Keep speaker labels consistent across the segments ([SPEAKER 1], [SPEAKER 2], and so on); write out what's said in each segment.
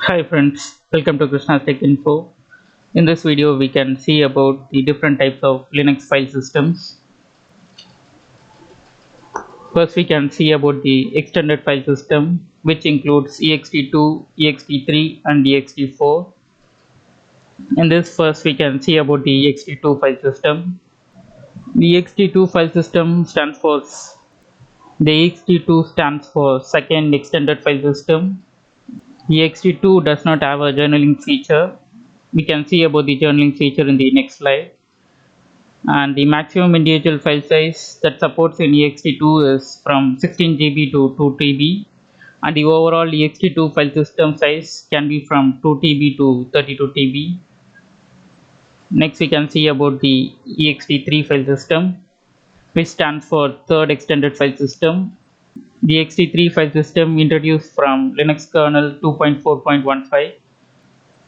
[SPEAKER 1] Hi friends, welcome to Krishna's Tech Info. In this video, we can see about the different types of Linux file systems. First, we can see about the extended file system, which includes ext2, ext3, and ext4. In this, first we can see about the ext2 file system. The ext2 file system stands for second extended file system. ext2 does not have a journaling feature. We can see about the journaling feature in the next slide. And the maximum individual file size that supports in ext2 is from 16 GB to 2 TB, and the overall ext2 file system size can be from 2 TB to 32 TB. Next, we can see about the ext3 file system, which stands for third extended file system. The ext3 file system introduced from Linux kernel 2.4.15.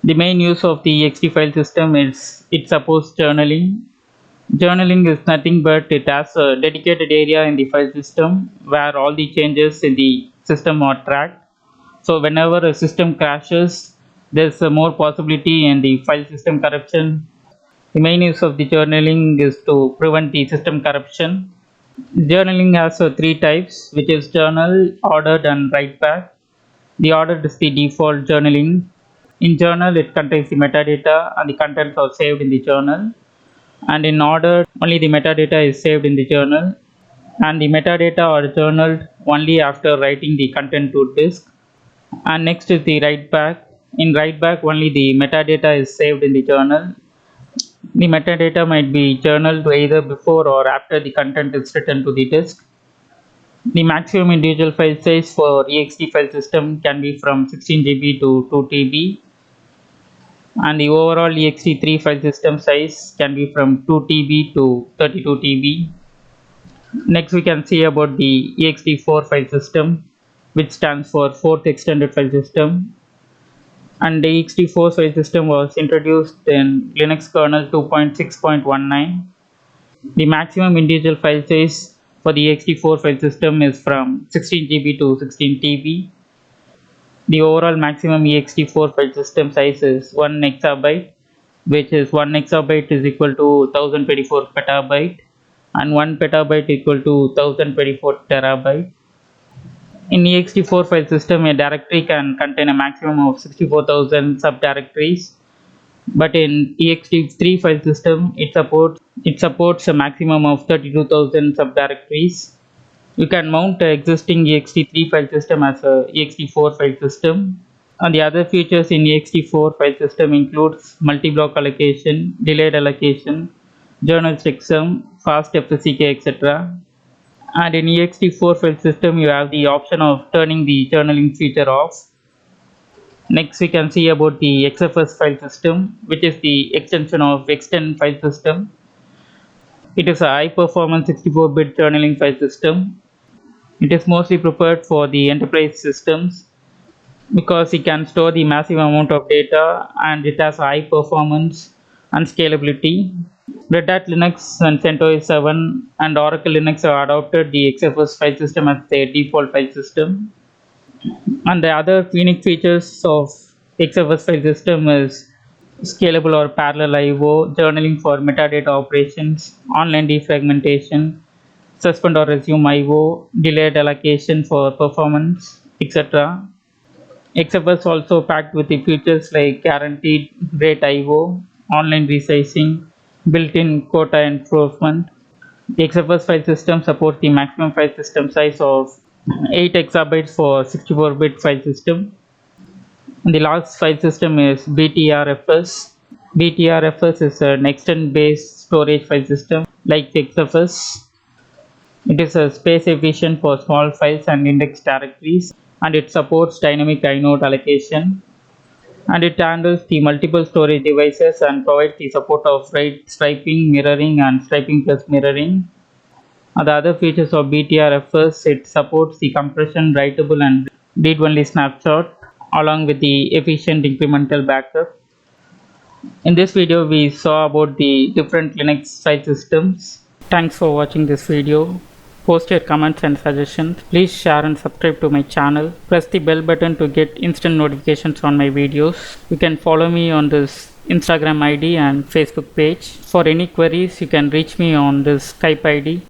[SPEAKER 1] The main use of the ext file system is it supports journaling. Journaling is nothing but it has a dedicated area in the file system where all the changes in the system are tracked. So whenever a system crashes, there's a more possibility in the file system corruption. The main use of the journaling is to prevent the system corruption. Journaling has three types, which is journal, ordered, and write back. The ordered is the default journaling. In journal, it contains the metadata and the contents are saved in the journal. And in order, only the metadata is saved in the journal, and the metadata are journaled only after writing the content to disk. And next is the write back. In write back, only the metadata is saved in the journal. The metadata might be journaled either before or after the content is written to the disk. The maximum individual file size for ext file system can be from 16 GB to 2 TB, and the overall ext3 file system size can be from 2 TB to 32 TB. Next, we can see about the ext4 file system, which stands for fourth extended file system. And the ext4 file system was introduced in Linux kernel 2.6.19. The maximum individual file size for the ext4 file system is from 16 GB to 16 TB. The overall maximum ext4 file system size is 1 exabyte, which is 1 exabyte is equal to 1024 petabyte, and 1 petabyte equal to 1024 terabyte. In ext4 file system, a directory can contain a maximum of 64,000 subdirectories, but in ext3 file system, it supports a maximum of 32,000 subdirectories. You can mount an existing ext3 file system as a ext4 file system. And the other features in ext4 file system includes multi-block allocation, delayed allocation, journal checksum, fast FSCK, etc. And in ext4 file system, you have the option of turning the journaling feature off. Next, we can see about the XFS file system, which is the extension of Xtend file system. It is a high-performance 64-bit journaling file system. It is mostly preferred for the enterprise systems because it can store the massive amount of data, and it has high performance and scalability. Red Hat Linux and CentOS 7 and Oracle Linux have adopted the XFS file system as their default file system. And the other unique features of XFS file system is scalable or parallel I/O, journaling for metadata operations, online defragmentation, suspend or resume I/O, delayed allocation for performance, etc. XFS also packed with the features like guaranteed rate I/O, online resizing, built-in quota enforcement. The XFS file system supports the maximum file system size of 8 exabytes for 64-bit file system. And the last file system is BTRFS. BTRFS is an extend-based storage file system like XFS. It is a space efficient for small files and index directories, and it supports dynamic inode allocation, and it handles the multiple storage devices and provides the support of write striping, mirroring, and striping plus mirroring. And the other features of BTRFS, it supports the compression, writable, and read-only snapshot along with the efficient incremental backup. In this video, we saw about the different Linux file systems. Thanks for watching this video. Post your comments and suggestions. Please share and subscribe to my channel. Press the bell button to get instant notifications on my videos. You can follow me on this Instagram ID and Facebook page. For any queries, you can reach me on this Skype ID.